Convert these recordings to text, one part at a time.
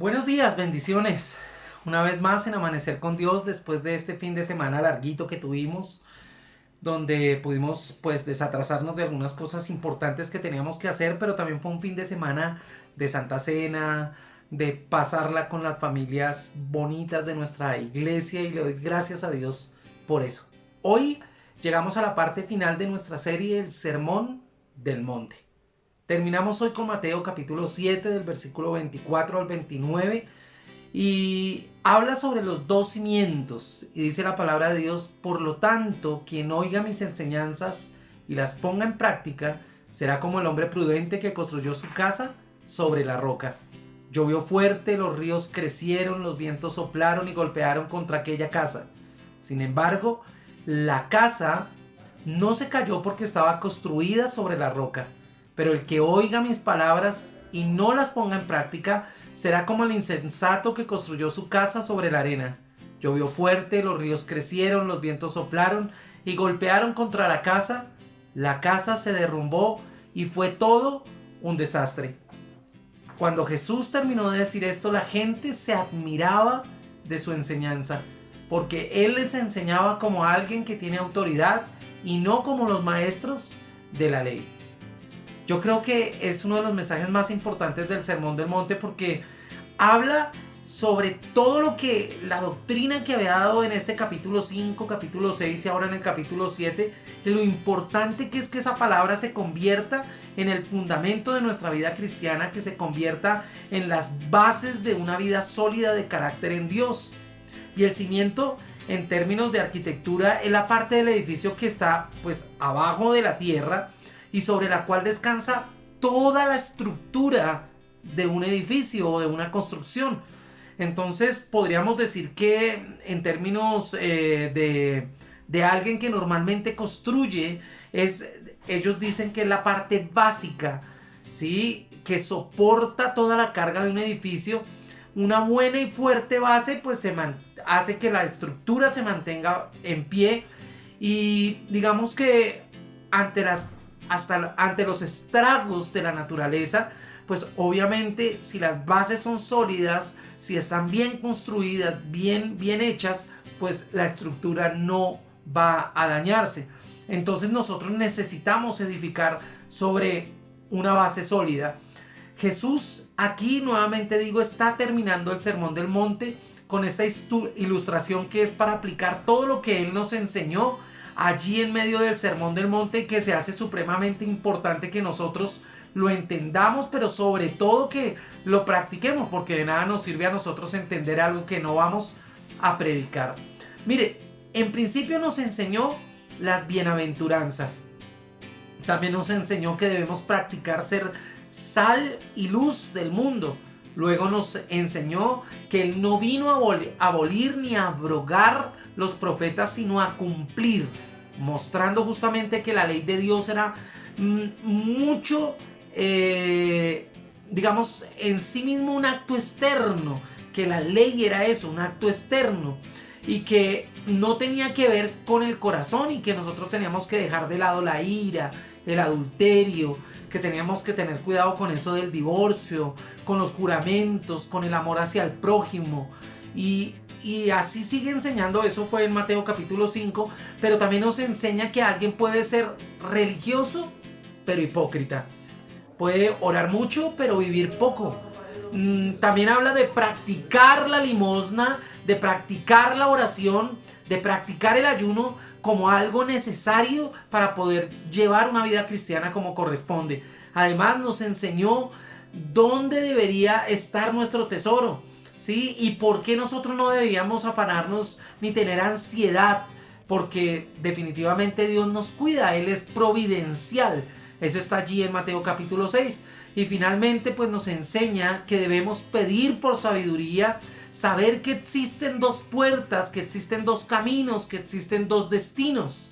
Buenos días, bendiciones. Una vez más en Amanecer con Dios después de este fin de semana larguito que tuvimos, donde pudimos pues desatrasarnos de algunas cosas importantes que teníamos que hacer, pero también fue un fin de semana de Santa Cena, de pasarla con las familias bonitas de nuestra iglesia y le doy gracias a Dios por eso. Hoy llegamos a la parte final de nuestra serie El Sermón del Monte. Terminamos hoy con Mateo capítulo 7 del versículo 24 al 29 y habla sobre los dos cimientos y dice la palabra de Dios: por lo tanto, quien oiga mis enseñanzas y las ponga en práctica será como el hombre prudente que construyó su casa sobre la roca. Llovió fuerte, los ríos crecieron, los vientos soplaron y golpearon contra aquella casa. Sin embargo, la casa no se cayó porque estaba construida sobre la roca. Pero el que oiga mis palabras y no las ponga en práctica será como el insensato que construyó su casa sobre la arena. Llovió fuerte, los ríos crecieron, los vientos soplaron y golpearon contra la casa se derrumbó y fue todo un desastre. Cuando Jesús terminó de decir esto, la gente se admiraba de su enseñanza, porque Él les enseñaba como alguien que tiene autoridad y no como los maestros de la ley. Yo creo que es uno de los mensajes más importantes del Sermón del Monte, porque habla sobre todo lo que la doctrina que había dado en este capítulo 5, capítulo 6 y ahora en el capítulo 7, de lo importante que es que esa palabra se convierta en el fundamento de nuestra vida cristiana, que se convierta en las bases de una vida sólida de carácter en Dios. Y el cimiento, en términos de arquitectura, es la parte del edificio que está pues abajo de la tierra y sobre la cual descansa toda la estructura de un edificio o de una construcción. Entonces podríamos decir que en términos de alguien que normalmente construye, ellos dicen que es la parte básica, ¿sí? Que soporta toda la carga de un edificio. Una buena y fuerte base pues hace que la estructura se mantenga en pie, y digamos que ante los estragos de la naturaleza, pues obviamente si las bases son sólidas, si están bien construidas, bien hechas, pues la estructura no va a dañarse. Entonces nosotros necesitamos edificar sobre una base sólida. Jesús aquí, nuevamente digo, está terminando el Sermón del Monte con esta ilustración que es para aplicar todo lo que Él nos enseñó allí en medio del Sermón del Monte, que se hace supremamente importante que nosotros lo entendamos, pero sobre todo que lo practiquemos, porque de nada nos sirve a nosotros entender algo que no vamos a predicar. Mire, en principio nos enseñó las bienaventuranzas. También nos enseñó que debemos practicar ser sal y luz del mundo. Luego nos enseñó que Él no vino a abolir ni a abrogar los profetas, sino a cumplir, mostrando justamente que la ley de Dios era mucho, digamos, en sí mismo un acto externo, que la ley era eso, un acto externo, y que no tenía que ver con el corazón, y que nosotros teníamos que dejar de lado la ira, el adulterio, que teníamos que tener cuidado con eso del divorcio, con los juramentos, con el amor hacia el prójimo, y así sigue enseñando. Eso fue en Mateo capítulo 5, pero también nos enseña que alguien puede ser religioso pero hipócrita, puede orar mucho pero vivir poco. También habla de practicar la limosna, de practicar la oración, de practicar el ayuno como algo necesario para poder llevar una vida cristiana como corresponde. Además nos enseñó dónde debería estar nuestro tesoro, ¿sí? Y por qué nosotros no deberíamos afanarnos ni tener ansiedad, porque definitivamente Dios nos cuida, Él es providencial. Eso está allí en Mateo capítulo 6. Y finalmente pues nos enseña que debemos pedir por sabiduría, saber que existen dos puertas, que existen dos caminos, que existen dos destinos.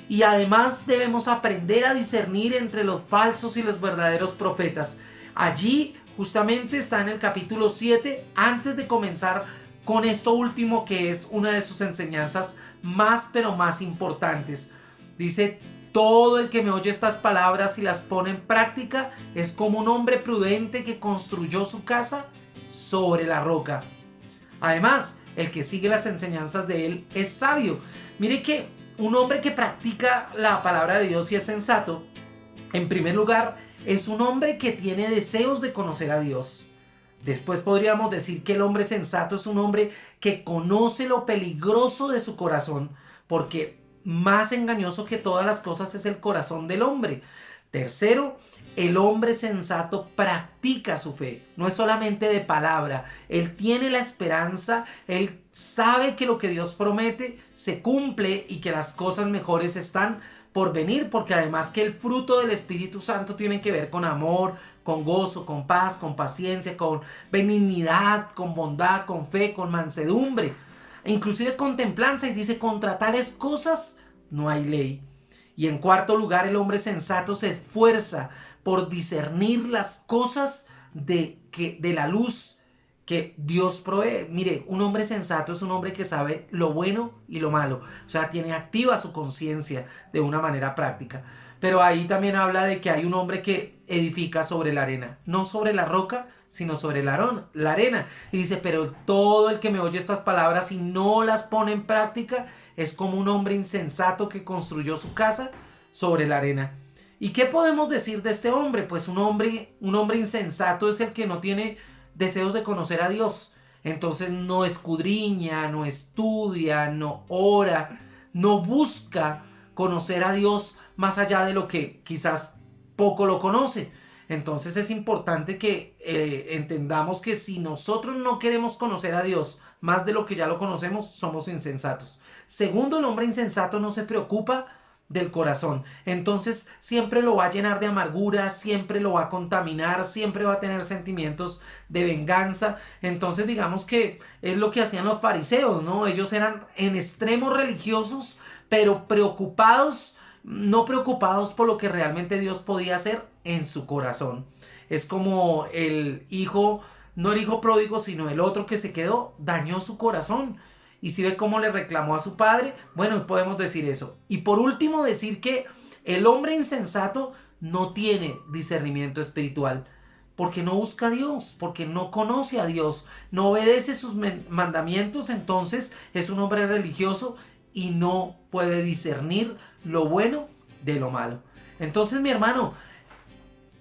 Y además debemos aprender a discernir entre los falsos y los verdaderos profetas. Allí justamente está en el capítulo 7, antes de comenzar con esto último, que es una de sus enseñanzas más pero más importantes. Dice todo el que me oye estas palabras y las pone en práctica es como un hombre prudente que construyó su casa sobre la roca. Además, el que sigue las enseñanzas de él es sabio. Mire que un hombre que practica la palabra de Dios y es sensato, en primer lugar, es un hombre que tiene deseos de conocer a Dios. Después podríamos decir que el hombre sensato es un hombre que conoce lo peligroso de su corazón, porque más engañoso que todas las cosas es el corazón del hombre. Tercero, el hombre sensato practica su fe, no es solamente de palabra, él tiene la esperanza, él sabe que lo que Dios promete se cumple y que las cosas mejores están por venir, porque además que el fruto del Espíritu Santo tiene que ver con amor, con gozo, con paz, con paciencia, con benignidad, con bondad, con fe, con mansedumbre, e inclusive con templanza, y dice, contra tales cosas no hay ley. Y en cuarto lugar, el hombre sensato se esfuerza por discernir las cosas de la luz que Dios provee. Mire, un hombre sensato es un hombre que sabe lo bueno y lo malo. O sea, tiene activa su conciencia de una manera práctica. Pero ahí también habla de que hay un hombre que edifica sobre la arena. No sobre la roca, sino sobre la arena. Y dice, pero todo el que me oye estas palabras y no las pone en práctica es como un hombre insensato que construyó su casa sobre la arena. ¿Y qué podemos decir de este hombre? Pues un hombre insensato es el que no tiene deseos de conocer a Dios. Entonces no escudriña, no estudia, no ora, no busca conocer a Dios más allá de lo que quizás poco lo conoce. Entonces es importante que entendamos que si nosotros no queremos conocer a Dios más de lo que ya lo conocemos, somos insensatos. Segundo, el hombre insensato no se preocupa del corazón. Entonces siempre lo va a llenar de amargura, siempre lo va a contaminar, siempre va a tener sentimientos de venganza. Entonces digamos que es lo que hacían los fariseos, ¿no? Ellos eran en extremo religiosos, pero preocupados, no preocupados por lo que realmente Dios podía hacer en su corazón. Es como el hijo, no el hijo pródigo, sino el otro que se quedó, dañó su corazón. Y si ve cómo le reclamó a su padre, bueno, podemos decir eso. Y por último, decir que el hombre insensato no tiene discernimiento espiritual, porque no busca a Dios, porque no conoce a Dios, no obedece sus mandamientos, entonces es un hombre religioso y no puede discernir lo bueno de lo malo. Entonces, mi hermano,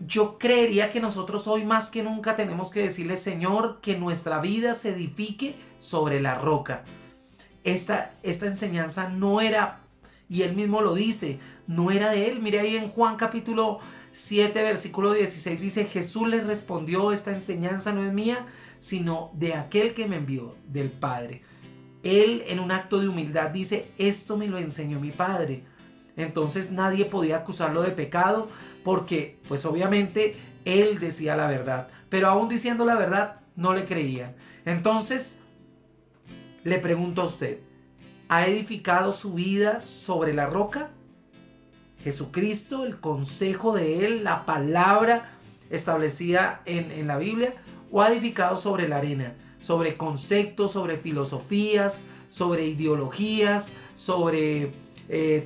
yo creería que nosotros hoy más que nunca tenemos que decirle, Señor, que nuestra vida se edifique sobre la roca. Esta enseñanza no era, y él mismo lo dice, no era de él. Mire ahí en Juan capítulo 7, versículo 16, dice, Jesús le respondió, esta enseñanza no es mía, sino de aquel que me envió, del Padre. Él en un acto de humildad dice, esto me lo enseñó mi Padre. Entonces nadie podía acusarlo de pecado porque pues obviamente él decía la verdad. Pero aún diciendo la verdad no le creían. Entonces le pregunto a usted, ¿ha edificado su vida sobre la roca? Jesucristo, el consejo de él, la palabra establecida en la Biblia, ¿o ha edificado sobre la arena? Sobre conceptos, sobre filosofías, sobre ideologías, sobre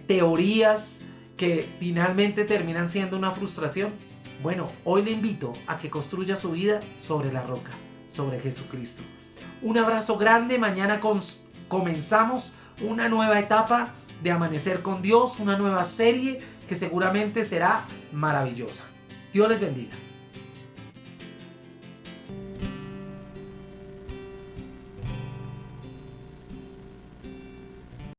teorías que finalmente terminan siendo una frustración. Bueno, hoy le invito a que construya su vida sobre la roca, sobre Jesucristo. Un abrazo grande, mañana comenzamos una nueva etapa de Amanecer con Dios, una nueva serie que seguramente será maravillosa. Dios les bendiga.